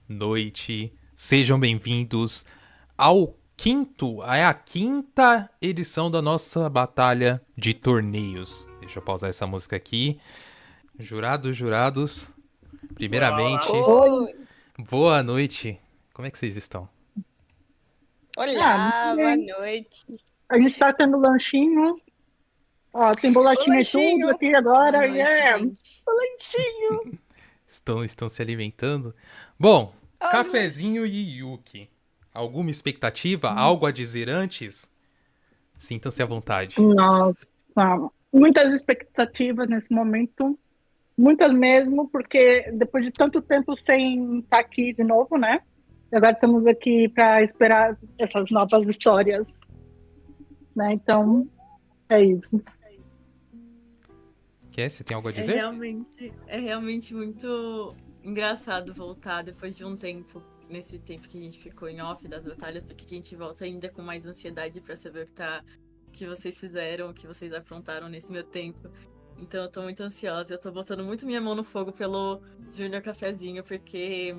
Noite, sejam bem-vindos a quinta edição da nossa batalha de torneios. Deixa eu pausar essa música aqui. Jurados, primeiramente, Oi. boa noite. Como é que vocês estão? Olá, boa bem. noite. A gente tá tendo lanchinho. Ó, tem bolachinha e tudo aqui agora. Boa noite, gente. O lanchinho. Estão se alimentando? Bom, Olha. cafezinho e Yuki. Alguma expectativa? Algo a dizer antes? Sintam-se à vontade. Nossa, muitas expectativas nesse momento. Muitas mesmo, porque depois de tanto tempo sem estar aqui de novo, né? E agora estamos aqui para esperar essas novas histórias. Né? Então, é isso. Você tem algo a É dizer? realmente muito engraçado voltar depois de um tempo, nesse tempo que a gente ficou em off das batalhas, porque a gente volta ainda com mais ansiedade pra saber o que vocês fizeram, o que vocês aprontaram nesse meu tempo. Então eu tô muito ansiosa, eu tô botando muito minha mão no fogo pelo Júnior Cafezinho, porque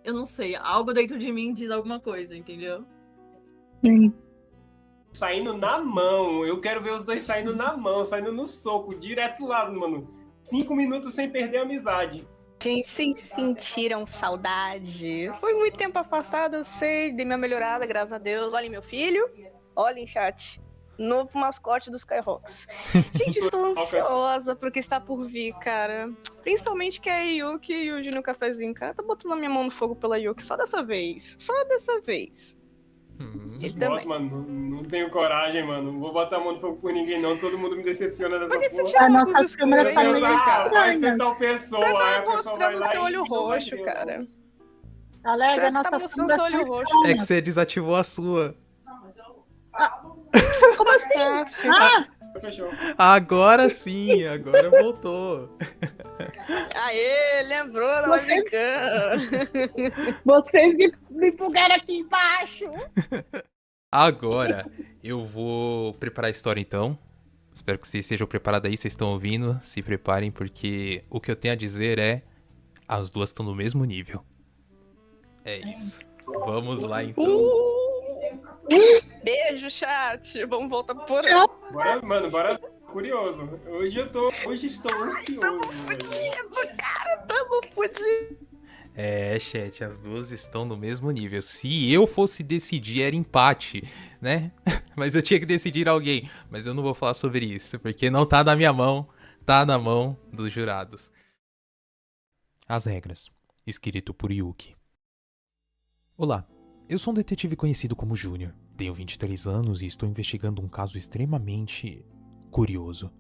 eu não sei, algo dentro de mim diz alguma coisa, entendeu? Sim. Saindo na mão. Eu quero ver os dois saindo na mão, saindo no soco, direto lá, mano. 5 minutos sem perder a amizade. Gente, vocês sentiram saudade? Foi muito tempo afastado, eu sei, dei minha melhorada, graças a Deus. Olhem meu filho, olhem chat. Novo mascote dos Skyhawks. Gente, estou ansiosa pro que está por vir, cara. Principalmente que é a Yuki e o Júnior Cafezinho, cara. Tá botando a minha mão no fogo pela Yuki só dessa vez. Só dessa vez. Ele também. Mano, não tenho coragem, mano. Não vou botar a mão no fogo por ninguém, não. Todo mundo me decepciona dessa Por que você porra. tirou A o nossa óculos câmera escuro tá aí, meio cara? Vai ser estranha. tal pessoa, aí a Tá pessoa vai mostrando lá seu e olho não vai roxo, ser, cara. Alega, Você nossa tá mostrando seu olho roxo. É que você desativou a sua. Como assim? Ah, Fechou. Agora sim, agora voltou. aê, lembrou da webcam. Vocês me bugaram aqui embaixo. Agora eu vou preparar a história então. Espero que vocês estejam preparados aí, vocês estão ouvindo. Se preparem porque o que eu tenho a dizer é: as duas estão no mesmo nível. É isso. Vamos lá então. Beijo, chat. Vamos voltar por aí. Bora, mano, bora. Curioso. Hoje estou ansioso. Tamo fudido. É, chat, as duas estão no mesmo nível. Se eu fosse decidir, era empate, né? Mas eu tinha que decidir alguém. Mas eu não vou falar sobre isso, porque não tá na minha mão, tá na mão dos jurados. As regras. Escrito por Yuki. Olá, eu sou um detetive conhecido como Júnior. Tenho 23 anos e estou investigando um caso extremamente curioso.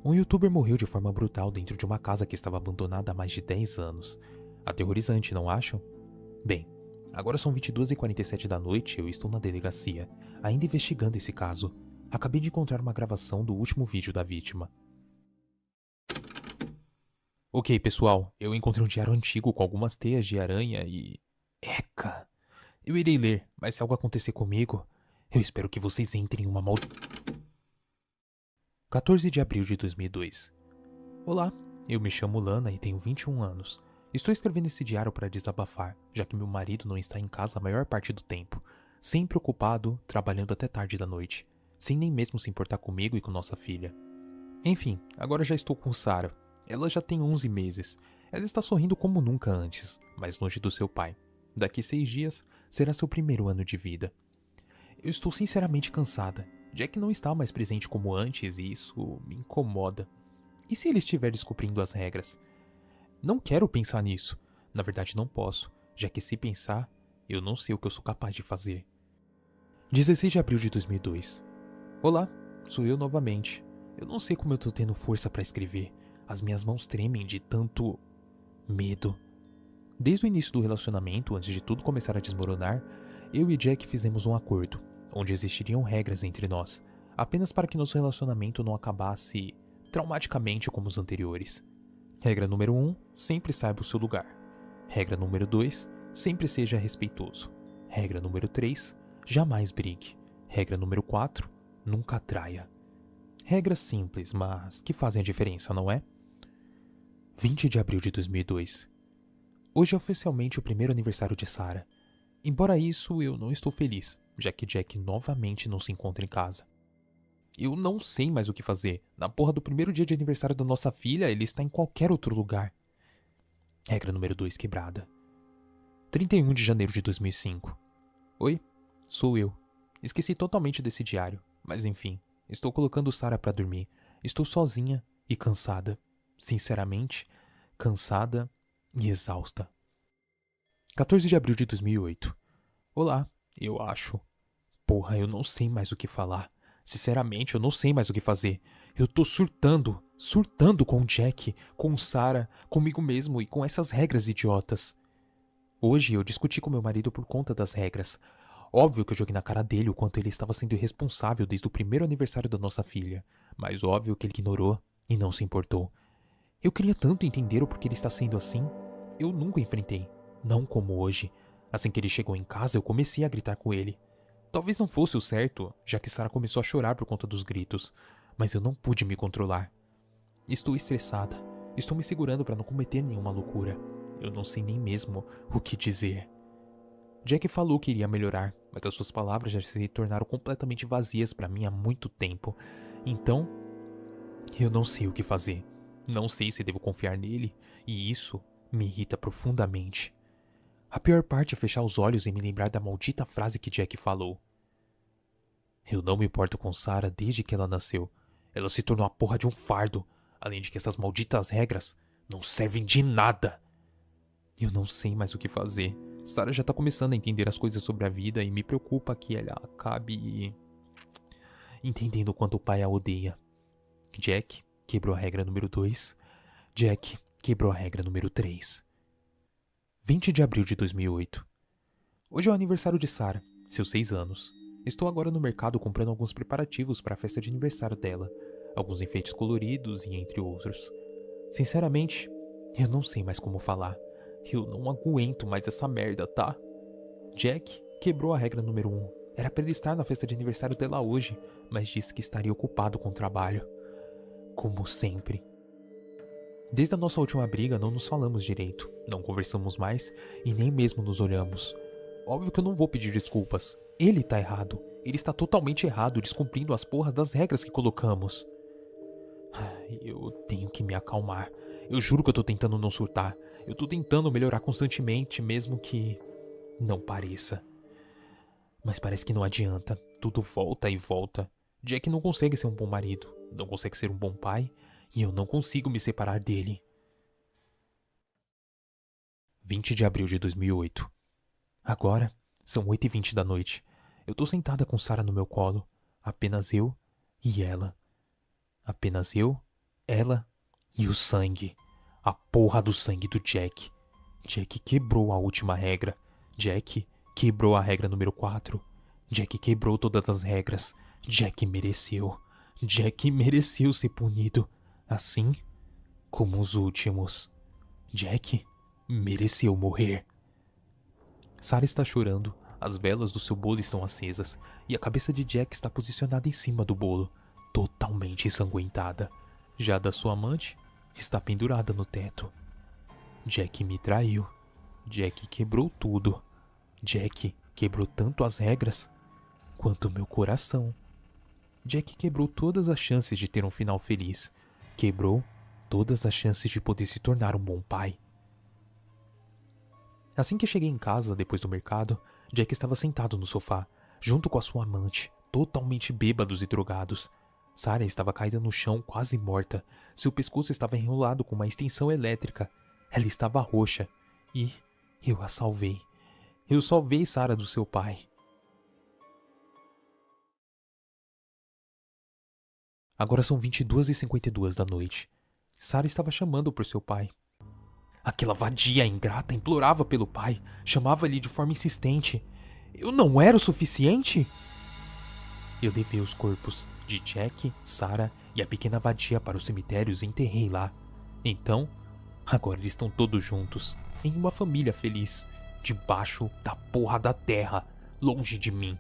Um youtuber morreu de forma brutal dentro de uma casa que estava abandonada há mais de 10 anos. Aterrorizante, não acham? Bem, agora são 22h47 da noite e eu estou na delegacia, ainda investigando esse caso. Acabei de encontrar uma gravação do último vídeo da vítima. Ok, pessoal, eu encontrei um diário antigo com algumas teias de aranha e... Eca! Eu irei ler, mas se algo acontecer comigo, eu espero que vocês entrem em uma 14 de abril de 2002. Olá, eu me chamo Lana e tenho 21 anos. Estou escrevendo esse diário para desabafar, já que meu marido não está em casa a maior parte do tempo, sempre ocupado, trabalhando até tarde da noite, sem nem mesmo se importar comigo e com nossa filha. Enfim, agora já estou com Sarah. Ela já tem 11 meses. Ela está sorrindo como nunca antes, mas longe do seu pai. Daqui 6 dias, será seu primeiro ano de vida. Eu estou sinceramente cansada. Jack não está mais presente como antes e isso me incomoda. E se ele estiver descobrindo as regras? Não quero pensar nisso. Na verdade não posso, já que se pensar, eu não sei o que eu sou capaz de fazer. 16 de abril de 2002. Olá, sou eu novamente. Eu não sei como eu tô tendo força para escrever. As minhas mãos tremem de tanto medo. Desde o início do relacionamento, antes de tudo começar a desmoronar, eu e Jack fizemos um acordo, onde existiriam regras entre nós, apenas para que nosso relacionamento não acabasse traumaticamente como os anteriores. Regra número 1, sempre saiba o seu lugar. Regra número 2, sempre seja respeitoso. Regra número 3, jamais brigue. Regra número 4, nunca traia. Regras simples, mas que fazem a diferença, não é? 20 de abril de 2002. Hoje é oficialmente o primeiro aniversário de Sarah. Embora isso, eu não estou feliz, já que Jack novamente não se encontra em casa. Eu não sei mais o que fazer. Na porra do primeiro dia de aniversário da nossa filha, ele está em qualquer outro lugar. Regra número 2 quebrada. 31 de janeiro de 2005. Oi, sou eu. Esqueci totalmente desse diário, mas enfim, estou colocando Sarah pra dormir. Estou sozinha e cansada. Sinceramente, cansada e exausta. 14 de abril de 2008. Olá, eu acho. Porra, eu não sei mais o que falar. Sinceramente, eu não sei mais o que fazer. Eu tô surtando com o Jack, com Sarah, comigo mesmo e com essas regras idiotas. Hoje eu discuti com meu marido por conta das regras. Óbvio que eu joguei na cara dele o quanto ele estava sendo irresponsável desde o primeiro aniversário da nossa filha, mas óbvio que ele ignorou e não se importou. Eu queria tanto entender o porquê ele está sendo assim. Eu nunca enfrentei, não como hoje. Assim que ele chegou em casa, eu comecei a gritar com ele. Talvez não fosse o certo, já que Sarah começou a chorar por conta dos gritos, mas eu não pude me controlar. Estou estressada. Estou me segurando para não cometer nenhuma loucura. Eu não sei nem mesmo o que dizer. Jack falou que iria melhorar, mas as suas palavras já se tornaram completamente vazias para mim há muito tempo. Então, eu não sei o que fazer. Não sei se devo confiar nele, e isso me irrita profundamente. A pior parte é fechar os olhos e me lembrar da maldita frase que Jack falou. Eu não me importo com Sarah desde que ela nasceu. Ela se tornou a porra de um fardo, além de que essas malditas regras não servem de nada. Eu não sei mais o que fazer. Sarah já tá começando a entender as coisas sobre a vida e me preocupa que ela acabe entendendo o quanto o pai a odeia. Jack quebrou a regra número 2. Jack quebrou a regra número 3. 20 de abril de 2008. Hoje é o aniversário de Sarah, seus 6 anos. Estou agora no mercado comprando alguns preparativos para a festa de aniversário dela. Alguns enfeites coloridos e entre outros. Sinceramente, eu não sei mais como falar. Eu não aguento mais essa merda, tá? Jack quebrou a regra número 1. Era pra ele estar na festa de aniversário dela hoje, mas disse que estaria ocupado com o trabalho. Como sempre. Desde a nossa última briga não nos falamos direito, não conversamos mais e nem mesmo nos olhamos. Óbvio que eu não vou pedir desculpas. Ele tá errado. Ele está totalmente errado, descumprindo as porras das regras que colocamos. Eu tenho que me acalmar. Eu juro que eu tô tentando não surtar. Eu tô tentando melhorar constantemente, mesmo que não pareça. Mas parece que não adianta. Tudo volta e volta. Jack não consegue ser um bom marido, não consegue ser um bom pai, e eu não consigo me separar dele. 20 de abril de 2008. Agora, são 8h20 da noite. Eu tô sentada com Sarah no meu colo. Apenas eu e ela. Apenas eu, ela e o sangue. A porra do sangue do Jack. Jack quebrou a última regra. Jack quebrou a regra número 4. Jack quebrou todas as regras. Jack mereceu. Jack mereceu ser punido. Assim como os últimos. Jack mereceu morrer. Sarah está chorando. As velas do seu bolo estão acesas. E a cabeça de Jack está posicionada em cima do bolo, totalmente ensanguentada. Já a da sua amante está pendurada no teto. Jack me traiu. Jack quebrou tudo. Jack quebrou tanto as regras quanto meu coração. Jack quebrou todas as chances de ter um final feliz. Quebrou todas as chances de poder se tornar um bom pai. Assim que cheguei em casa, depois do mercado, Jack estava sentado no sofá, junto com a sua amante, totalmente bêbados e drogados. Sarah estava caída no chão, quase morta. Seu pescoço estava enrolado com uma extensão elétrica. Ela estava roxa. E eu a salvei. Eu salvei Sarah do seu pai. Agora são 22h52 da noite. Sarah estava chamando por seu pai. Aquela vadia ingrata implorava pelo pai, chamava-lhe de forma insistente. Eu não era o suficiente? Eu levei os corpos de Jack, Sarah e a pequena vadia para os cemitérios e enterrei lá. Então, agora eles estão todos juntos, em uma família feliz, debaixo da porra da terra, longe de mim.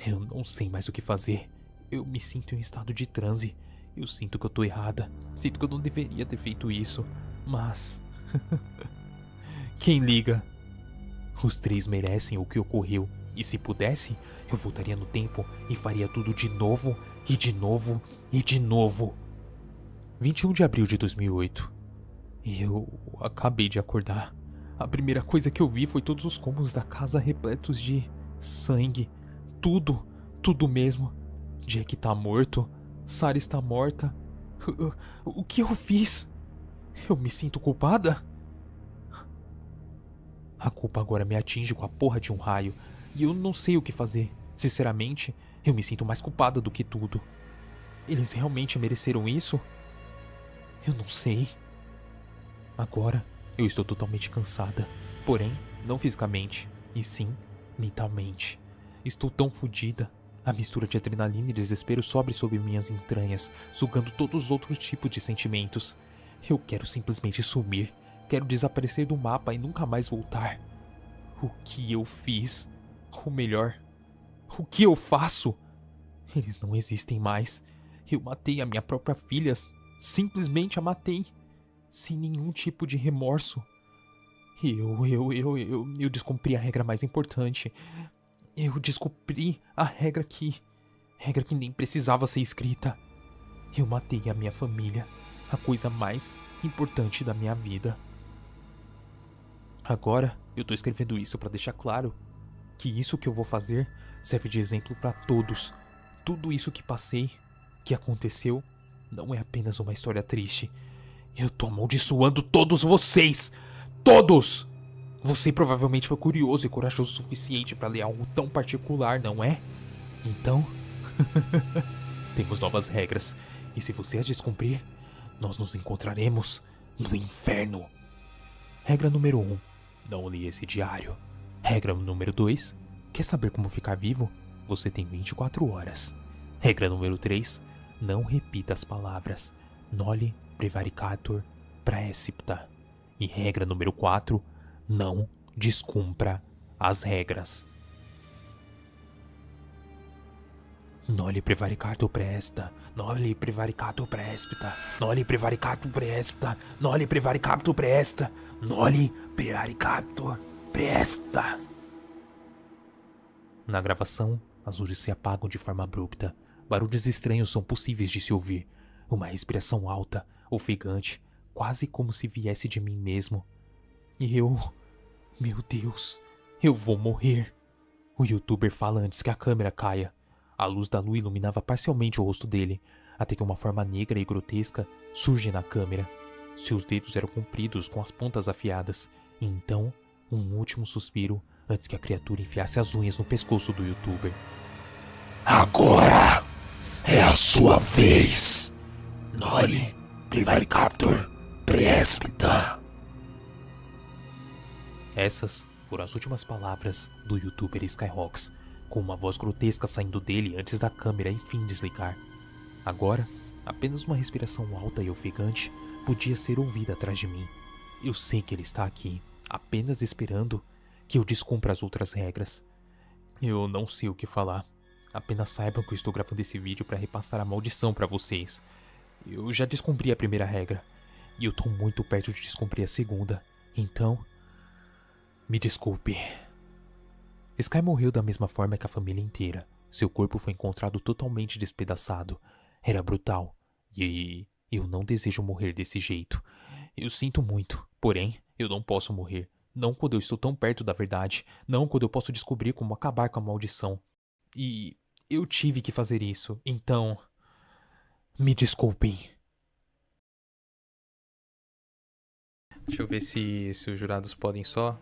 Eu não sei mais o que fazer. Eu me sinto em estado de transe. Eu sinto que eu tô errada. Sinto que eu não deveria ter feito isso. Mas... Quem liga? Os 3 merecem o que ocorreu. E se pudesse, eu voltaria no tempo e faria tudo de novo, e de novo, e de novo. 21 de abril de 2008. Eu acabei de acordar. A primeira coisa que eu vi foi todos os cômodos da casa repletos de sangue. Tudo, tudo mesmo. Jack tá morto. Sarah está morta. O que eu fiz? Eu me sinto culpada? A culpa agora me atinge com a porra de um raio. E eu não sei o que fazer. Sinceramente, eu me sinto mais culpada do que tudo. Eles realmente mereceram isso? Eu não sei. Agora, eu estou totalmente cansada. Porém, não fisicamente, e sim mentalmente. Estou tão fodida. A mistura de adrenalina e desespero sobe sobre minhas entranhas, sugando todos os outros tipos de sentimentos. Eu quero simplesmente sumir. Quero desaparecer do mapa e nunca mais voltar. O que eu fiz? Ou melhor, o que eu faço? Eles não existem mais. Eu matei a minha própria filha. Simplesmente a matei. Sem nenhum tipo de remorso. Eu descumpri a regra mais importante. Eu descumpri a regra que nem precisava ser escrita. Eu matei a minha família. A coisa mais importante da minha vida. Agora, eu tô escrevendo isso pra deixar claro que isso que eu vou fazer serve de exemplo pra todos. Tudo isso que passei, que aconteceu, não é apenas uma história triste. Eu tô amaldiçoando todos vocês! Todos! Você provavelmente foi curioso e corajoso o suficiente pra ler algo tão particular, não é? Então, temos novas regras. E se você as descumprir, nós nos encontraremos no inferno. Regra número 1. Não leia esse diário. Regra número 2. Quer saber como ficar vivo? Você tem 24 horas. Regra número 3. Não repita as palavras Noli Prevaricator Praescipta. E regra número 4. Não descumpra as regras. Noli Prevaricator Praescipta. Noli Prevaricator Praescipta. Noli Prevaricator Praescipta. Noli Prevaricator Praescipta. Noli Prevaricator Praescipta. Na gravação, as luzes se apagam de forma abrupta. Barulhos estranhos são possíveis de se ouvir. Uma respiração alta, ofegante, quase como se viesse de mim mesmo. E eu... Meu Deus, eu vou morrer. O youtuber fala antes que a câmera caia. A luz da lua iluminava parcialmente o rosto dele, até que uma forma negra e grotesca surge na câmera. Seus dedos eram compridos com as pontas afiadas. E então, um último suspiro antes que a criatura enfiasse as unhas no pescoço do youtuber. Agora é a sua vez, Noli Prevaricator Praescipta. Essas foram as últimas palavras do youtuber Skyrox, com uma voz grotesca saindo dele antes da câmera enfim desligar. Agora, apenas uma respiração alta e ofegante podia ser ouvida atrás de mim. Eu sei que ele está aqui, apenas esperando que eu descumpra as outras regras. Eu não sei o que falar. Apenas saibam que eu estou gravando esse vídeo para repassar a maldição para vocês. Eu já descumpri a primeira regra, e eu tô muito perto de descumprir a segunda. Então, me desculpe. Sky morreu da mesma forma que a família inteira. Seu corpo foi encontrado totalmente despedaçado. Era brutal. E eu não desejo morrer desse jeito. Eu sinto muito, porém, eu não posso morrer. Não quando eu estou tão perto da verdade. Não quando eu posso descobrir como acabar com a maldição. E eu tive que fazer isso. Então, me desculpem. Deixa eu ver se os jurados podem só...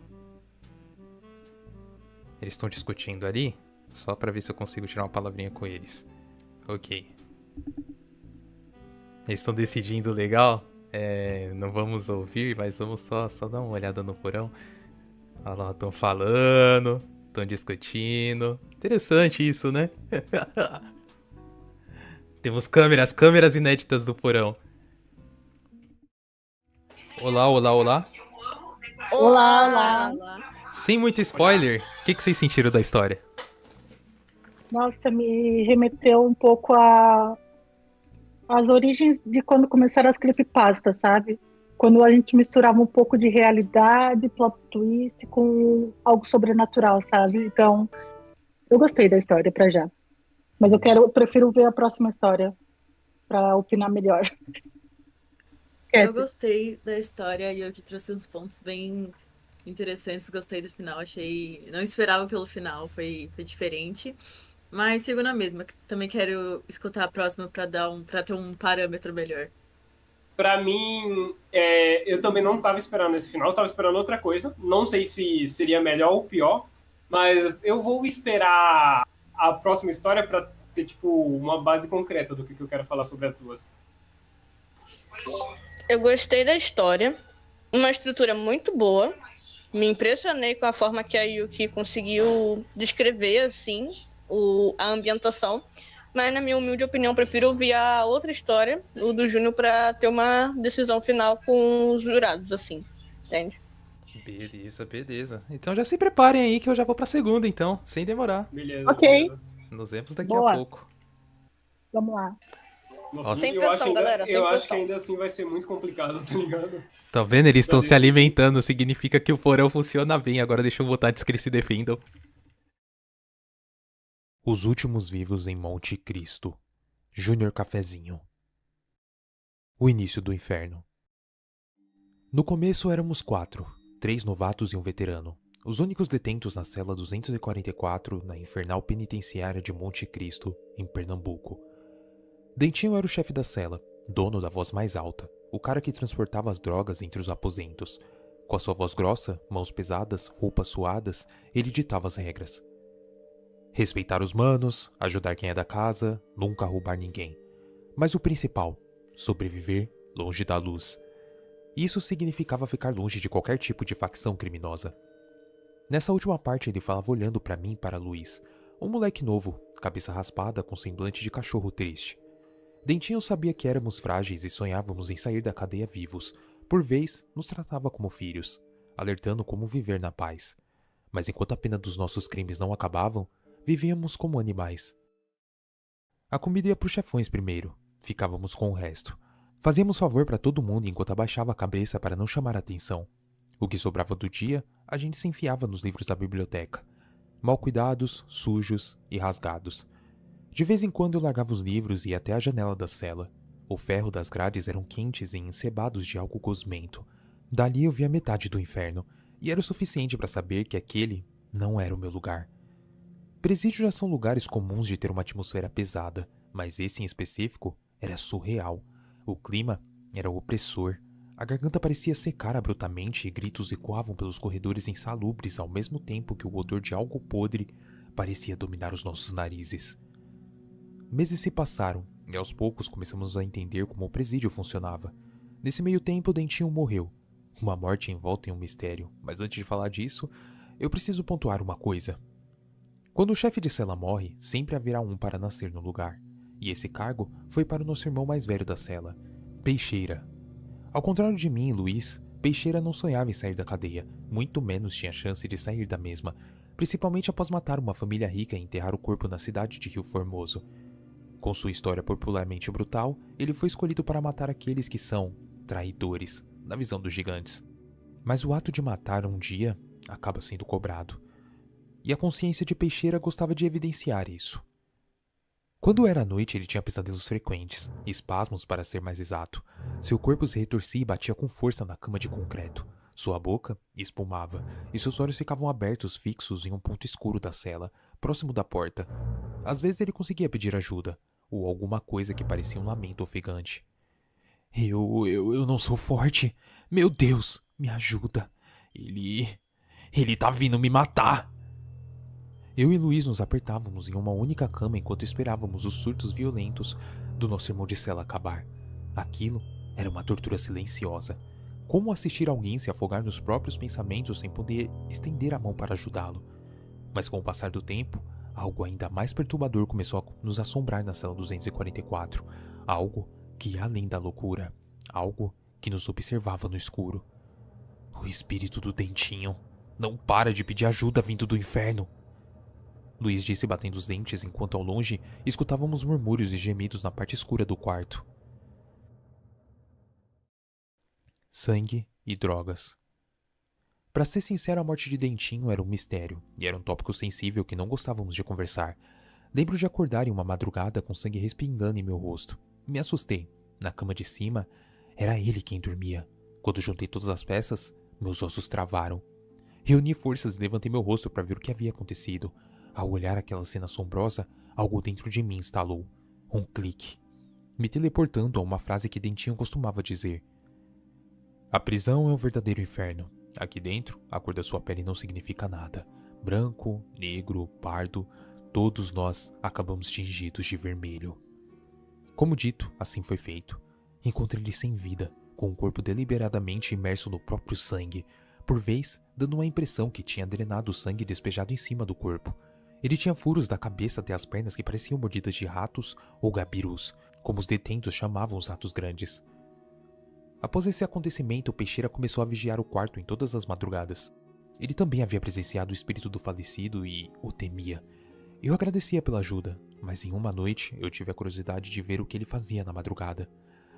Eles estão discutindo ali, só pra ver se eu consigo tirar uma palavrinha com eles. Ok. Eles estão decidindo legal. Não vamos ouvir, mas vamos só dar uma olhada no porão. Olha lá, estão falando, estão discutindo. Interessante isso, né? Temos câmeras inéditas do porão. Olá, olá, olá. Olá, olá. Sem muito spoiler, o que vocês sentiram da história? Nossa, me remeteu um pouco às origens de quando começaram as creepypastas, sabe? quando a gente misturava um pouco de realidade, plot twist com algo sobrenatural, sabe? Então, eu gostei da história pra já. Mas eu prefiro ver a próxima história pra opinar melhor. Eu gostei da história e eu que trouxe uns pontos bem interessantes. Gostei do final, achei. Não esperava pelo final, foi diferente. Mas sigo na mesma. Também quero escutar a próxima para ter um parâmetro melhor. Pra mim, eu também não tava esperando esse final, eu tava esperando outra coisa. Não sei se seria melhor ou pior, mas eu vou esperar a próxima história pra ter, tipo, uma base concreta do que eu quero falar sobre as duas. Eu gostei da história, uma estrutura muito boa. Me impressionei com a forma que a Yuki conseguiu descrever, assim, a ambientação. Mas, na minha humilde opinião, prefiro ouvir a outra história, o do Júnior, pra ter uma decisão final com os jurados, assim, entende? Beleza. Então já se preparem aí que eu já vou pra segunda, então, sem demorar. Beleza. Ok. Beleza. Nos vemos daqui Boa. a pouco. Vamos lá. Nossa, Sem eu pressão, acho, ainda, galera, sem eu acho que pressão. ainda assim vai ser muito complicado, tá ligado? Tá vendo? Eles estão Pra se decidir. alimentando, significa que o porão funciona bem. Agora deixa eu votar antes que eles se defendam. Os últimos vivos em Monte Cristo. Júnior Cafezinho. O início do inferno. No começo éramos 4, 3 novatos e um veterano. Os únicos detentos na cela 244 na infernal penitenciária de Monte Cristo, em Pernambuco. Dentinho era o chefe da cela, dono da voz mais alta, o cara que transportava as drogas entre os aposentos. Com a sua voz grossa, mãos pesadas, roupas suadas, ele ditava as regras. Respeitar os manos, ajudar quem é da casa, nunca roubar ninguém. Mas o principal, sobreviver longe da luz. Isso significava ficar longe de qualquer tipo de facção criminosa. Nessa última parte ele falava olhando para mim e para Luiz, um moleque novo, cabeça raspada com semblante de cachorro triste. Dentinho sabia que éramos frágeis e sonhávamos em sair da cadeia vivos. Por vez, nos tratava como filhos, alertando como viver na paz. Mas enquanto a pena dos nossos crimes não acabavam, vivíamos como animais. A comida ia para os chefões primeiro, ficávamos com o resto. Fazíamos favor para todo mundo enquanto abaixava a cabeça para não chamar a atenção. O que sobrava do dia, a gente se enfiava nos livros da biblioteca, mal cuidados, sujos e rasgados. De vez em quando eu largava os livros e ia até a janela da cela. O ferro das grades eram quentes e encebados de álcool gosmento. Dali eu via metade do inferno, e era o suficiente para saber que aquele não era o meu lugar. Presídios já são lugares comuns de ter uma atmosfera pesada, mas esse em específico era surreal. O clima era opressor. A garganta parecia secar abruptamente e gritos ecoavam pelos corredores insalubres ao mesmo tempo que o odor de algo podre parecia dominar os nossos narizes. Meses se passaram e aos poucos começamos a entender como o presídio funcionava. Nesse meio tempo, Dentinho morreu. Uma morte envolta em um mistério, mas antes de falar disso, eu preciso pontuar uma coisa. Quando o chefe de cela morre, sempre haverá um para nascer no lugar. E esse cargo foi para o nosso irmão mais velho da cela, Peixeira. Ao contrário de mim e Luiz, Peixeira não sonhava em sair da cadeia, muito menos tinha chance de sair da mesma, principalmente após matar uma família rica e enterrar o corpo na cidade de Rio Formoso. Com sua história popularmente brutal, ele foi escolhido para matar aqueles que são traidores, na visão dos gigantes. Mas o ato de matar um dia acaba sendo cobrado. E a consciência de Peixeira gostava de evidenciar isso. Quando era noite, ele tinha pesadelos frequentes, espasmos para ser mais exato. Seu corpo se retorcia e batia com força na cama de concreto. Sua boca espumava, e seus olhos ficavam abertos fixos em um ponto escuro da cela, próximo da porta. Às vezes ele conseguia pedir ajuda, ou alguma coisa que parecia um lamento ofegante. Eu não sou forte. Meu Deus, me ajuda. Ele tá vindo me matar. Eu e Luiz nos apertávamos em uma única cama enquanto esperávamos os surtos violentos do nosso irmão de cela acabar. Aquilo era uma tortura silenciosa. Como assistir alguém se afogar nos próprios pensamentos sem poder estender a mão para ajudá-lo? Mas com o passar do tempo, algo ainda mais perturbador começou a nos assombrar na cela 244. Algo que ia além da loucura. Algo que nos observava no escuro. O espírito do Dentinho não para de pedir ajuda vindo do inferno. Luiz disse batendo os dentes enquanto ao longe escutávamos murmúrios e gemidos na parte escura do quarto. Sangue e drogas. Pra ser sincero, a morte de Dentinho era um mistério, e era um tópico sensível que não gostávamos de conversar. Lembro de acordar em uma madrugada com sangue respingando em meu rosto. Me assustei. Na cama de cima, era ele quem dormia. Quando juntei todas as peças, meus ossos travaram. Reuni forças e levantei meu rosto para ver o que havia acontecido. Ao olhar aquela cena assombrosa, algo dentro de mim instalou. Um clique. Me teleportando a uma frase que Dentinho costumava dizer. A prisão é um verdadeiro inferno. Aqui dentro, a cor da sua pele não significa nada. Branco, negro, pardo, todos nós acabamos tingidos de vermelho. Como dito, assim foi feito. Encontrei ele sem vida, com o corpo deliberadamente imerso no próprio sangue, por vez dando uma impressão que tinha drenado o sangue despejado em cima do corpo. Ele tinha furos da cabeça até as pernas que pareciam mordidas de ratos ou gabirus, como os detentos chamavam os ratos grandes. Após esse acontecimento, o Peixeira começou a vigiar o quarto em todas as madrugadas. Ele também havia presenciado o espírito do falecido e o temia. Eu agradecia pela ajuda, mas em uma noite eu tive a curiosidade de ver o que ele fazia na madrugada.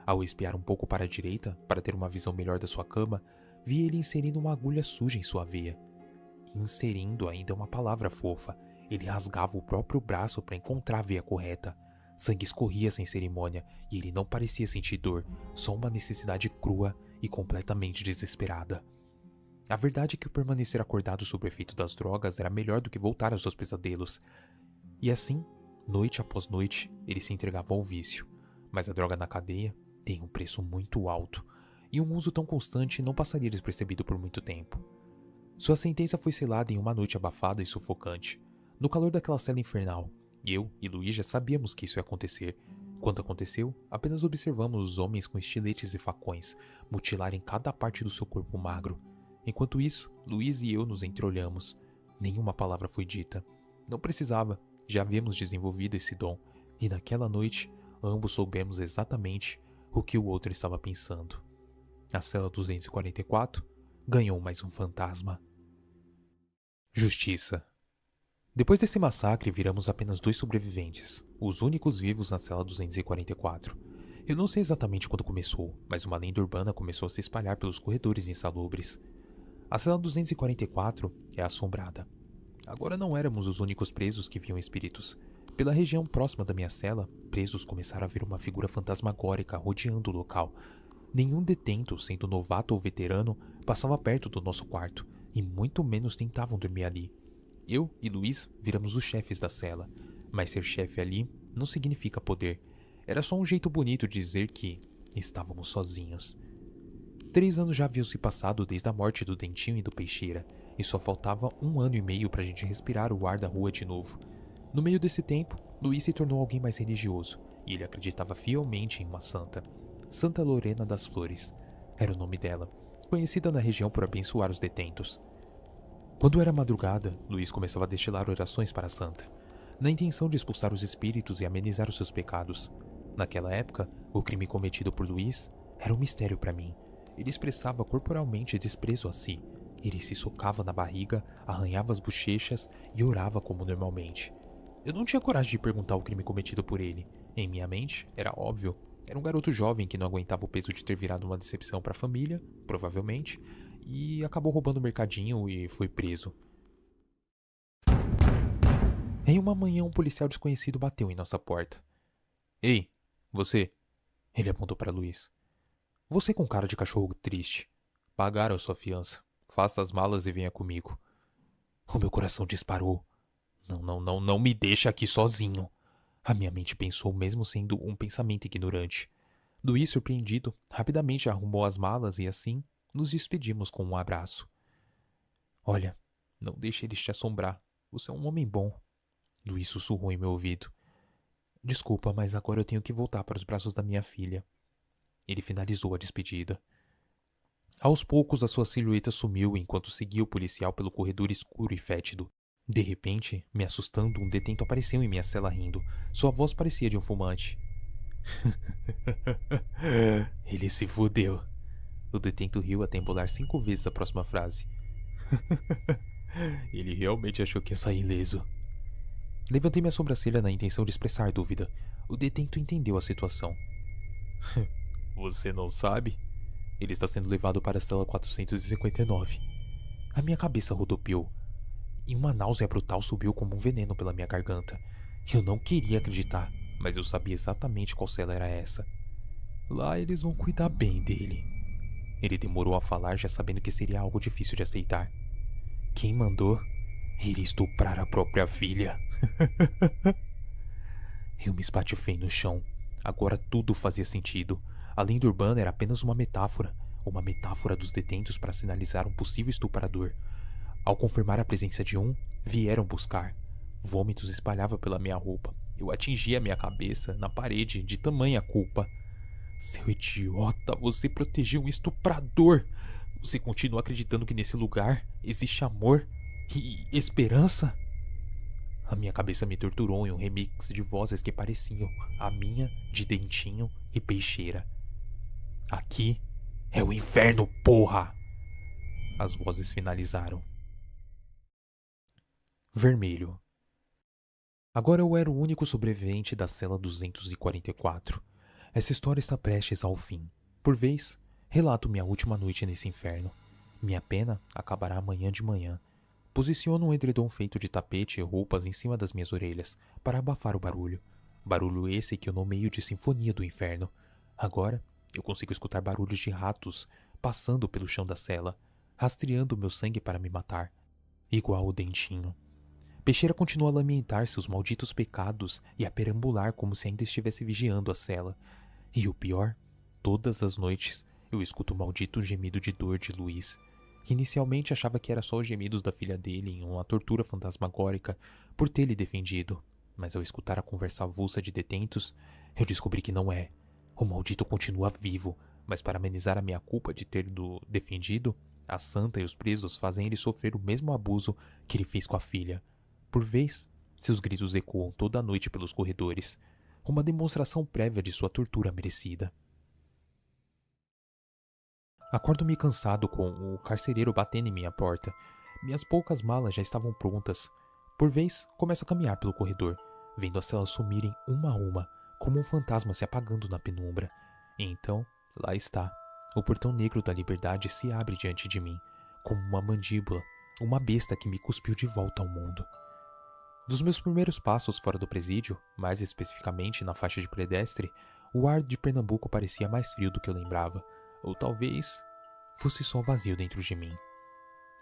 Ao espiar um pouco para a direita, para ter uma visão melhor da sua cama, vi ele inserindo uma agulha suja em sua veia. Inserindo ainda uma palavra fofa, ele rasgava o próprio braço para encontrar a veia correta. Sangue escorria sem cerimônia e ele não parecia sentir dor, só uma necessidade crua e completamente desesperada. A verdade é que o permanecer acordado sob o efeito das drogas era melhor do que voltar aos seus pesadelos. E assim, noite após noite, ele se entregava ao vício. Mas a droga na cadeia tem um preço muito alto, e um uso tão constante não passaria despercebido por muito tempo. Sua sentença foi selada em uma noite abafada e sufocante, no calor daquela cela infernal. Eu e Luiz já sabíamos que isso ia acontecer. Quando aconteceu, apenas observamos os homens com estiletes e facões mutilarem cada parte do seu corpo magro. Enquanto isso, Luiz e eu nos entreolhamos. Nenhuma palavra foi dita. Não precisava, já havíamos desenvolvido esse dom, e naquela noite, ambos soubemos exatamente o que o outro estava pensando. A cela 244 ganhou mais um fantasma. Justiça. Depois desse massacre, viramos apenas 2 sobreviventes, os únicos vivos na cela 244. Eu não sei exatamente quando começou, mas uma lenda urbana começou a se espalhar pelos corredores insalubres. A cela 244 é assombrada. Agora não éramos os únicos presos que viam espíritos. Pela região próxima da minha cela, presos começaram a ver uma figura fantasmagórica rodeando o local. Nenhum detento, sendo novato ou veterano, passava perto do nosso quarto, e muito menos tentavam dormir ali. Eu e Luiz viramos os chefes da cela, mas ser chefe ali não significa poder. Era só um jeito bonito de dizer que estávamos sozinhos. 3 anos já haviam se passado desde a morte do Dentinho e do Peixeira, e só faltava 1 ano e meio pra gente respirar o ar da rua de novo. No meio desse tempo, Luiz se tornou alguém mais religioso, e ele acreditava fielmente em uma santa. Santa Lorena das Flores era o nome dela, conhecida na região por abençoar os detentos. Quando era madrugada, Luiz começava a destilar orações para a santa, na intenção de expulsar os espíritos e amenizar os seus pecados. Naquela época, o crime cometido por Luiz era um mistério para mim. Ele expressava corporalmente desprezo a si. Ele se socava na barriga, arranhava as bochechas e orava como normalmente. Eu não tinha coragem de perguntar o crime cometido por ele. Em minha mente, era óbvio. Era um garoto jovem que não aguentava o peso de ter virado uma decepção para a família, provavelmente, e acabou roubando o mercadinho e foi preso. Em uma manhã, um policial desconhecido bateu em nossa porta. Ei, você! Ele apontou para Luiz. Você com cara de cachorro triste. Pagaram sua fiança. Faça as malas e venha comigo. O meu coração disparou. Não me deixa aqui sozinho. A minha mente pensou, mesmo sendo um pensamento ignorante. Luiz, surpreendido, rapidamente arrumou as malas e assim nos despedimos com um abraço. Olha, não deixe eles te assombrar. Você é um homem bom. Luiz sussurrou em meu ouvido. Desculpa, mas agora eu tenho que voltar para os braços da minha filha. Ele finalizou a despedida. Aos poucos, a sua silhueta sumiu enquanto seguia o policial pelo corredor escuro e fétido. De repente, me assustando, um detento apareceu em minha cela rindo. Sua voz parecia de um fumante. Ele se fudeu. O detento riu até embolar 5 vezes a próxima frase. Ele realmente achou que ia sair ileso. Levantei minha sobrancelha na intenção de expressar dúvida. O detento entendeu a situação. Você não sabe? Ele está sendo levado para a cela 459. A minha cabeça rodopiou. E uma náusea brutal subiu como um veneno pela minha garganta. Eu não queria acreditar, mas eu sabia exatamente qual cela era essa. Lá eles vão cuidar bem dele. Ele demorou a falar, já sabendo que seria algo difícil de aceitar. Quem mandou? Iria estuprar a própria filha. Eu me espatifei no chão. Agora tudo fazia sentido. A lenda urbana era apenas uma metáfora dos detentos para sinalizar um possível estuprador. Ao confirmar a presença de um, vieram buscar. Vômitos espalhavam pela minha roupa. Eu atingia minha cabeça na parede de tamanha culpa. Seu idiota, você protegeu um estuprador. Você continua acreditando que nesse lugar existe amor e esperança? A minha cabeça me torturou em um remix de vozes que pareciam a minha de Dentinho e Peixeira. Aqui é o inferno, porra! As vozes finalizaram. Vermelho. Agora eu era o único sobrevivente da cela 244. Essa história está prestes ao fim. Por vez, relato minha última noite nesse inferno. Minha pena acabará amanhã de manhã. Posiciono um edredom feito de tapete e roupas em cima das minhas orelhas, para abafar o barulho. Barulho esse que eu nomeio de Sinfonia do Inferno. Agora, eu consigo escutar barulhos de ratos passando pelo chão da cela, rastreando meu sangue para me matar, igual o Dentinho. Peixeira continua a lamentar seus malditos pecados e a perambular como se ainda estivesse vigiando a cela. E o pior, todas as noites eu escuto o maldito gemido de dor de Luiz. Inicialmente achava que era só os gemidos da filha dele em uma tortura fantasmagórica por ter lhe defendido, mas ao escutar a conversa avulsa de detentos, eu descobri que não é. O maldito continua vivo, mas para amenizar a minha culpa de ter o defendido, a santa e os presos fazem ele sofrer o mesmo abuso que ele fez com a filha. Por vez, seus gritos ecoam toda a noite pelos corredores, uma demonstração prévia de sua tortura merecida. Acordo-me cansado com o carcereiro batendo em minha porta. Minhas poucas malas já estavam prontas. Por vez, começo a caminhar pelo corredor, vendo as celas sumirem uma a uma, como um fantasma se apagando na penumbra. E então, lá está. O portão negro da liberdade se abre diante de mim, como uma mandíbula, uma besta que me cuspiu de volta ao mundo. Dos meus primeiros passos fora do presídio, mais especificamente na faixa de pedestre, o ar de Pernambuco parecia mais frio do que eu lembrava. Ou talvez fosse só vazio dentro de mim.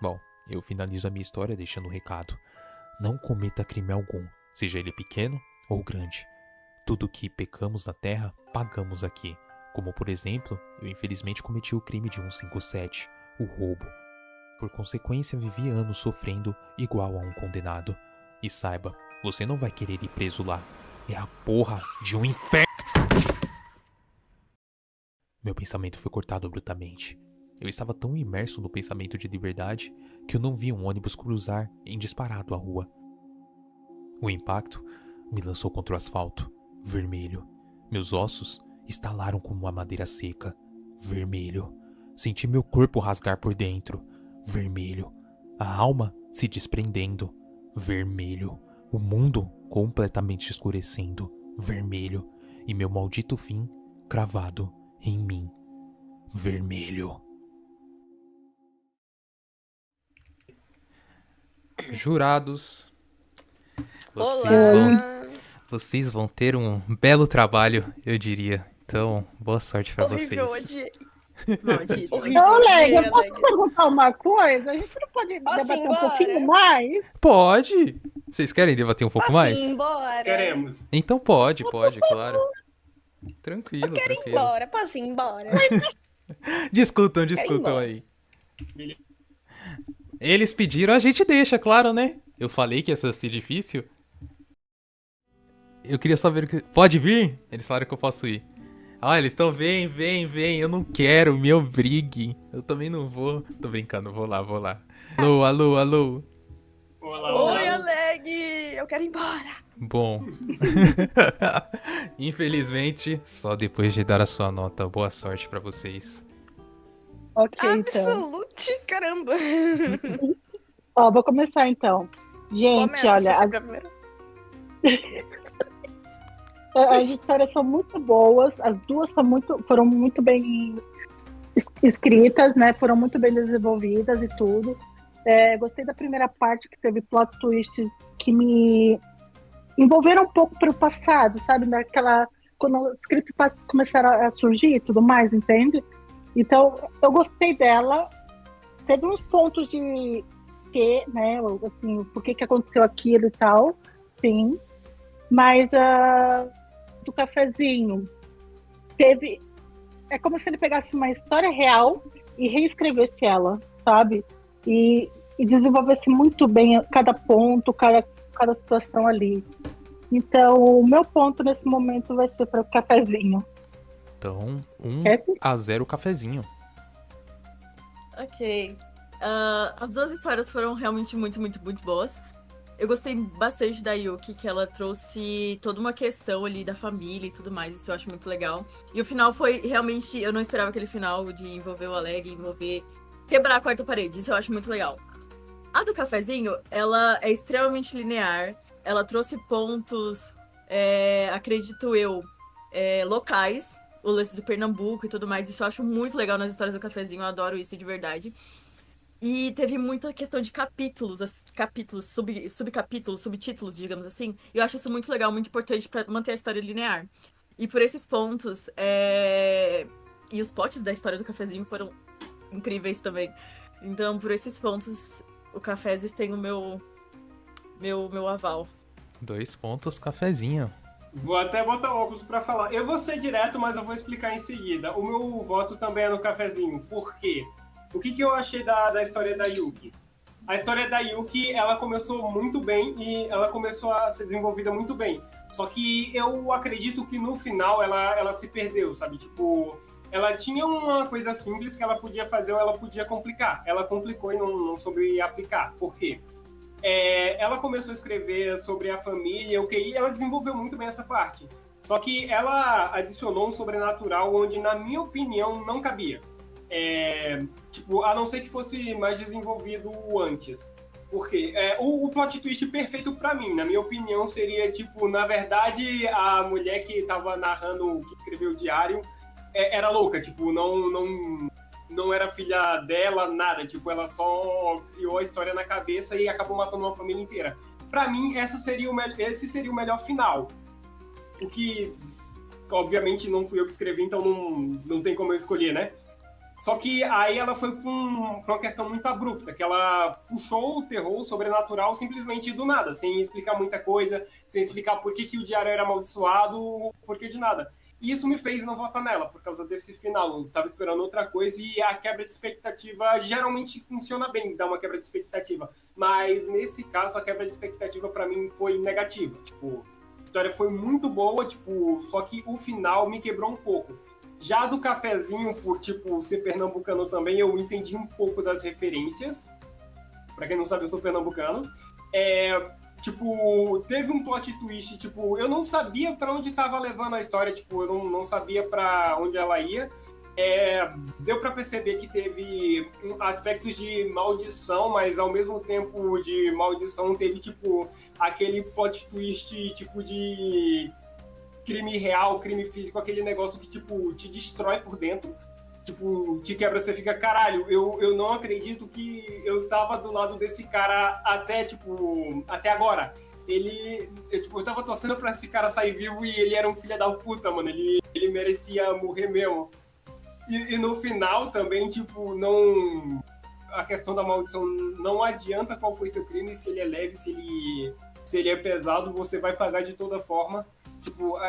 Bom, eu finalizo a minha história deixando um recado. Não cometa crime algum, seja ele pequeno ou grande. Tudo que pecamos na terra, pagamos aqui. Como por exemplo, eu infelizmente cometi o crime de 157, o roubo. Por consequência, vivi anos sofrendo igual a um condenado. E saiba, você não vai querer ir preso lá. É a porra de um inferno! Meu pensamento foi cortado abruptamente. Eu estava tão imerso no pensamento de liberdade que eu não vi um ônibus cruzar em disparado a rua. O impacto me lançou contra o asfalto, vermelho. Meus ossos estalaram como uma madeira seca, vermelho. Senti meu corpo rasgar por dentro, vermelho. A alma se desprendendo, vermelho. O mundo completamente escurecendo, vermelho. E meu maldito fim cravado em mim, vermelho. Jurados, Olá! vocês vão ter um belo trabalho, eu diria. Então, boa sorte pra Horrível, vocês. odiei. Maldito. Horrível, Ô, Leg, odiei, eu posso Leg. perguntar uma coisa? A gente não pode Posso ir debater um embora? pouquinho mais? Pode! Vocês querem debater um pouco Posso mais? ir embora? Queremos. Então pode, claro. Tranquilo, Quero ir tranquilo. embora, posso ir embora? Discutam embora. aí. Eles pediram, a gente deixa, claro, né? Eu falei que ia ser difícil. Eu queria saber o que... Pode vir? Eles falaram que eu posso ir. Ah, eles estão, vem. Eu não quero, me obriguem. Eu também não vou. Tô brincando, vou lá. Alô. Olá. Oi, Oleg! Eu quero ir embora! Bom. Infelizmente, só depois de dar a sua nota. Boa sorte pra vocês. Ok, então. Absolute, caramba! Ó, vou começar então. Gente, Começa, olha, você primeiro. as histórias são muito boas, as duas foram muito bem escritas, né? Foram muito bem desenvolvidas e tudo. Gostei da primeira parte, que teve plot twists que me envolveram um pouco para o passado, sabe? Quando os creepypastas começaram a surgir e tudo mais, entende? Então, eu gostei dela. Teve uns pontos de que, né? Assim, por que aconteceu aquilo e tal, sim. Mas do cafezinho, é como se ele pegasse uma história real e reescrevesse ela, sabe? E desenvolvesse muito bem cada ponto, cada situação ali. Então, o meu ponto nesse momento vai ser para o cafezinho. Então, 1-0 cafezinho. Ok. As duas histórias foram realmente muito, muito, muito boas. Eu gostei bastante da Yuki, que ela trouxe toda uma questão ali da família e tudo mais, isso eu acho muito legal. E o final foi realmente, eu não esperava aquele final de envolver o Aleg, quebrar a quarta parede, isso eu acho muito legal. A do cafezinho, ela é extremamente linear, ela trouxe pontos, acredito eu, locais, o lance do Pernambuco e tudo mais, isso eu acho muito legal nas histórias do cafezinho, eu adoro isso de verdade. E teve muita questão de capítulos, subcapítulos, subtítulos, digamos assim. E eu acho isso muito legal, muito importante pra manter a história linear. E por esses pontos, e os plots da história do cafezinho foram incríveis também. Então, por esses pontos, o Cafezes tem o meu aval. 2 pontos, cafezinho. Vou até botar óculos pra falar. Eu vou ser direto, mas eu vou explicar em seguida. O meu voto também é no cafezinho. Por quê? O que eu achei da história da Yuki? A história da Yuki, ela começou muito bem e ela começou a ser desenvolvida muito bem. Só que eu acredito que no final ela se perdeu, sabe? Tipo, ela tinha uma coisa simples que ela podia fazer ou ela podia complicar. Ela complicou e não soube aplicar. Por quê? Ela começou a escrever sobre a família, e ela desenvolveu muito bem essa parte. Só que ela adicionou um sobrenatural onde, na minha opinião, não cabia. A não ser que fosse mais desenvolvido antes. Porque o plot twist perfeito pra mim, na minha opinião, seria, na verdade, a mulher que tava narrando, que escreveu o diário, era louca, não era filha dela, nada, ela só criou a história na cabeça e acabou matando uma família inteira. Pra mim, esse seria o melhor final. O que, obviamente, não fui eu que escrevi, então não tem como eu escolher, né? Só que aí ela foi pra uma questão muito abrupta, que ela puxou o terror sobrenatural simplesmente do nada, sem explicar muita coisa, sem explicar por que o diário era amaldiçoado, por que de nada. E isso me fez não votar nela, por causa desse final. Eu tava esperando outra coisa e a quebra de expectativa geralmente funciona bem, dá uma quebra de expectativa. Mas nesse caso, a quebra de expectativa pra mim foi negativa. A história foi muito boa, só que o final me quebrou um pouco. Já do cafezinho, por ser pernambucano também, eu entendi um pouco das referências. Pra quem não sabe, eu sou pernambucano. Teve um plot twist, eu não sabia pra onde tava levando a história, eu não sabia pra onde ela ia. Deu pra perceber que teve aspectos de maldição, mas ao mesmo tempo de maldição teve, aquele plot twist, de crime real, crime físico, aquele negócio que, te destrói por dentro. Te quebra, você fica, caralho, eu não acredito que eu tava do lado desse cara até agora. Eu tava torcendo pra esse cara sair vivo e ele era um filho da puta, mano. Ele merecia morrer mesmo. E no final também, não... A questão da maldição não adianta qual foi seu crime, se ele é leve, se ele é pesado, você vai pagar de toda forma.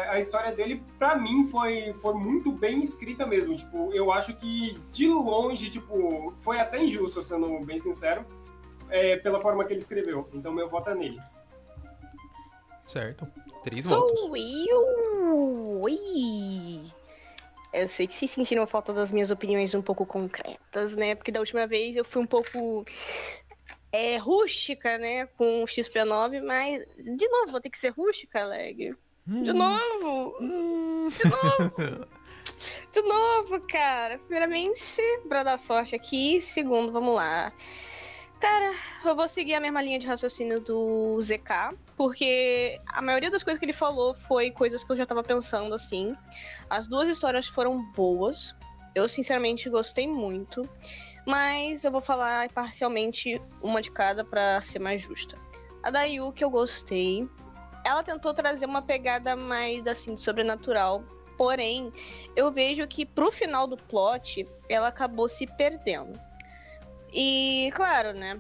A história dele, pra mim, foi muito bem escrita mesmo. Eu acho que, de longe, foi até injusto, sendo bem sincero, pela forma que ele escreveu. Então, meu voto é nele. Certo. 3 votos. Sou eu! Oi! Eu sei que vocês sentiram a falta das minhas opiniões um pouco concretas, né? Porque da última vez eu fui um pouco... rústica, né? Com o XP9, mas... De novo, vou ter que ser rústica, Leg? De novo! De novo, cara. Primeiramente, pra dar sorte aqui. Segundo, vamos lá. Cara, eu vou seguir a mesma linha de raciocínio do ZK, porque a maioria das coisas que ele falou foi coisas que eu já tava pensando, assim. As duas histórias foram boas. Eu, sinceramente, gostei muito. Mas eu vou falar parcialmente uma de cada pra ser mais justa. A da Yuki eu gostei. Ela tentou trazer uma pegada mais, assim, sobrenatural. Porém, eu vejo que pro final do plot, ela acabou se perdendo. E, claro, né?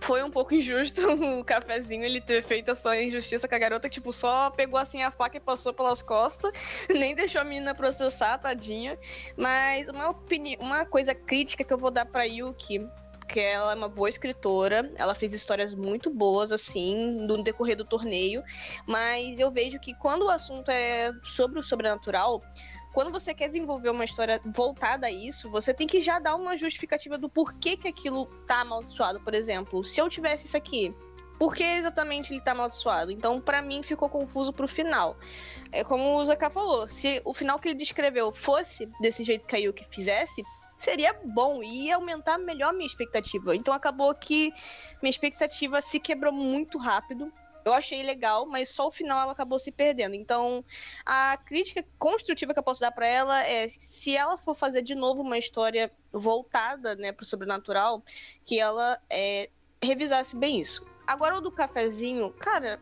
Foi um pouco injusto o Cafezinho ele ter feito essa injustiça com a garota, que, tipo, só pegou, assim, a faca e passou pelas costas. Nem deixou a menina processar, tadinha. Mas uma coisa crítica que eu vou dar pra Yuki, que ela é uma boa escritora, ela fez histórias muito boas, assim, no decorrer do torneio, mas eu vejo que quando o assunto é sobre o sobrenatural, quando você quer desenvolver uma história voltada a isso, você tem que já dar uma justificativa do porquê que aquilo tá amaldiçoado. Por exemplo, se eu tivesse isso aqui, por que exatamente ele tá amaldiçoado? Então, pra mim, ficou confuso pro final. É como o Zaka falou, se o final que ele descreveu fosse desse jeito que a Yuki fizesse, seria bom e ia aumentar melhor a minha expectativa. Então acabou que minha expectativa se quebrou muito rápido. Eu achei legal, mas só o final ela acabou se perdendo. Então, a crítica construtiva que eu posso dar pra ela é, se ela for fazer de novo uma história voltada, né, pro sobrenatural, que ela revisasse bem isso. Agora o do cafezinho, cara,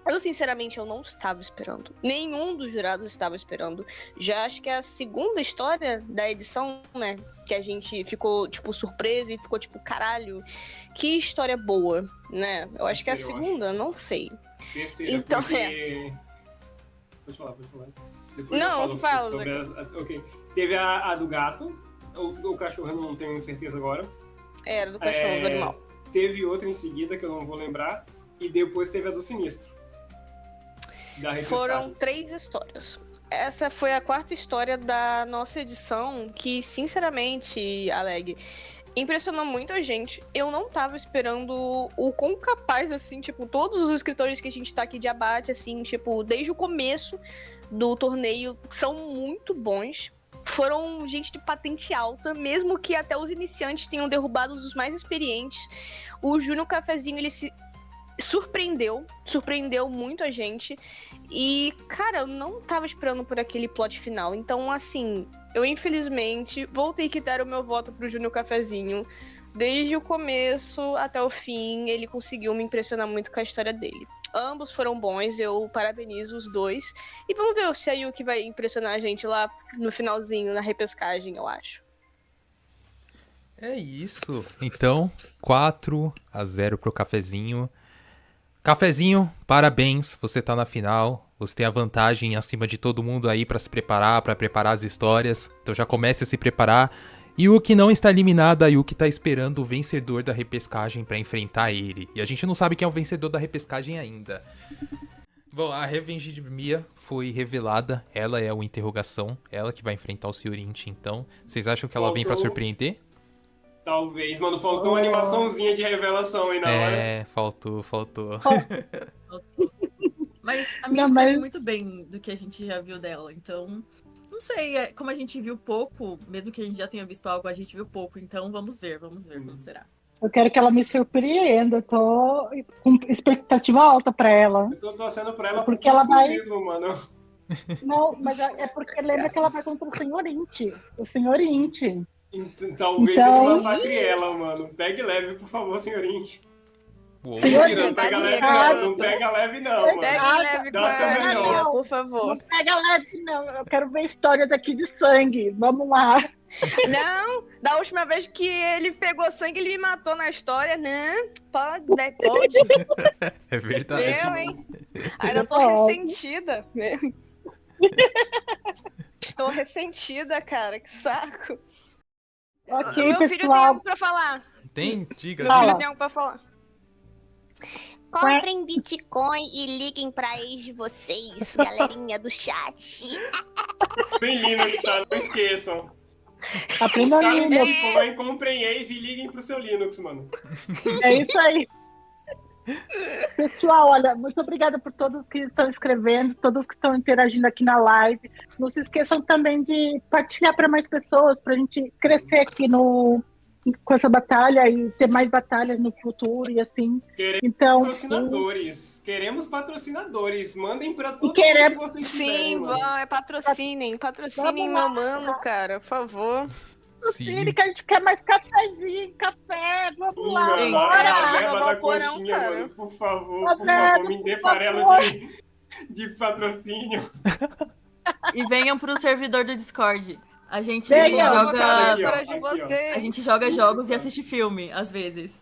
eu sinceramente eu não estava esperando. Nenhum dos jurados estava esperando. Já acho que é a segunda história da edição, né, que a gente ficou, tipo, surpresa e ficou, tipo, caralho, que história boa, né? Eu acho que é a segunda, não sei. Terceira, então, porque... Pode falar. Depois não, eu fala. sobre ok. Teve a do gato, o cachorro eu não tenho certeza agora. Era do cachorro, do animal. Teve outra em seguida, que eu não vou lembrar, e depois teve a do sinistro. Da repescagem. Foram 3 histórias. Essa foi a 4ª história da nossa edição, que, sinceramente, Aleg, impressionou muito a gente. Eu não tava esperando o quão capaz, assim, tipo, todos os escritores que a gente tá aqui de abate, assim, tipo, desde o começo do torneio, são muito bons. Foram gente de patente alta, mesmo que até os iniciantes tenham derrubado os mais experientes. O Júnior Cafezinho, ele se surpreendeu muito a gente. E, cara, eu não tava esperando por aquele plot final. Então, assim, eu infelizmente vou ter que dar o meu voto pro Júnior Cafezinho. Desde o começo até o fim, ele conseguiu me impressionar muito com a história dele. Ambos foram bons, eu parabenizo os dois. E vamos ver se a Yuki vai impressionar a gente lá no finalzinho, na repescagem, eu acho. É isso. Então, 4-0 pro Cafezinho. Cafezinho, parabéns, você tá na final, você tem a vantagem acima de todo mundo aí pra se preparar, pra preparar as histórias, então já comece a se preparar. Yuki não está eliminada, a Yuki tá esperando o vencedor da repescagem pra enfrentar ele, e a gente não sabe quem é o vencedor da repescagem ainda. Bom, a Revenge de Mia foi revelada, ela é o interrogação, ela que vai enfrentar o Sr. Inti, então, vocês acham que ela vem pra surpreender? Talvez, mano, faltou uma animaçãozinha de revelação aí na hora. É, faltou. Mas a minha escolhe muito bem do que a gente já viu dela, então... Não sei, como a gente viu pouco, mesmo que a gente já tenha visto algo, a gente viu pouco, então vamos ver como será. Eu quero que ela me surpreenda, eu tô com expectativa alta pra ela. Eu tô torcendo pra ela porque ela vai... mesmo, mano. Não, mas é porque lembra que ela vai contra o Sr. Inti. O Sr. Inti. Talvez ele massacre ela, mano. Pegue leve, por favor, Sr. Inti. Mentira, não pega leve não. Não pega leve não, mano. Pega leve com ela, por favor. Não pega leve não. Eu quero ver histórias aqui de sangue. Vamos lá. Não, da última vez que ele pegou sangue, ele me matou na história. Não, pode, né? Pode. É verdade. Eu, hein? Ainda tô ressentida. Estou ressentida, cara. Que saco. Ok, meu filho tem algo pra falar. Tem? Diga. Meu filho tem algo pra falar. Comprem Bitcoin e liguem pra ex de vocês, galerinha do chat. Tem Linux, tá? Não esqueçam. Aprenda Linux. Bitcoin, comprem ex e liguem pro seu Linux, mano. É isso aí. Pessoal, olha, muito obrigada por todos que estão escrevendo, todos que estão interagindo aqui na live. Não se esqueçam também de partilhar para mais pessoas, para a gente crescer aqui no com essa batalha e ter mais batalhas no futuro e assim. Então, Patrocinadores. Queremos patrocinadores. Mandem pra todo mundo queremos- que vocês quiserem, Sim, mano. patrocinem Vamos lá. meu mano, cara, por favor. sim, que a gente quer mais cafezinho, café, vamos Sim, lá. mano, Bora, a bora, verba da Vaporão, coxinha, cara. mano. Por favor, Tá por favor, me vendo? dê Por farelo favor. de patrocínio. E venham pro servidor do Discord. A gente Venham. Eu vou ser joga. Aqui, ó, professora de aqui, ó. vocês. A gente joga jogos e assiste filme, às vezes.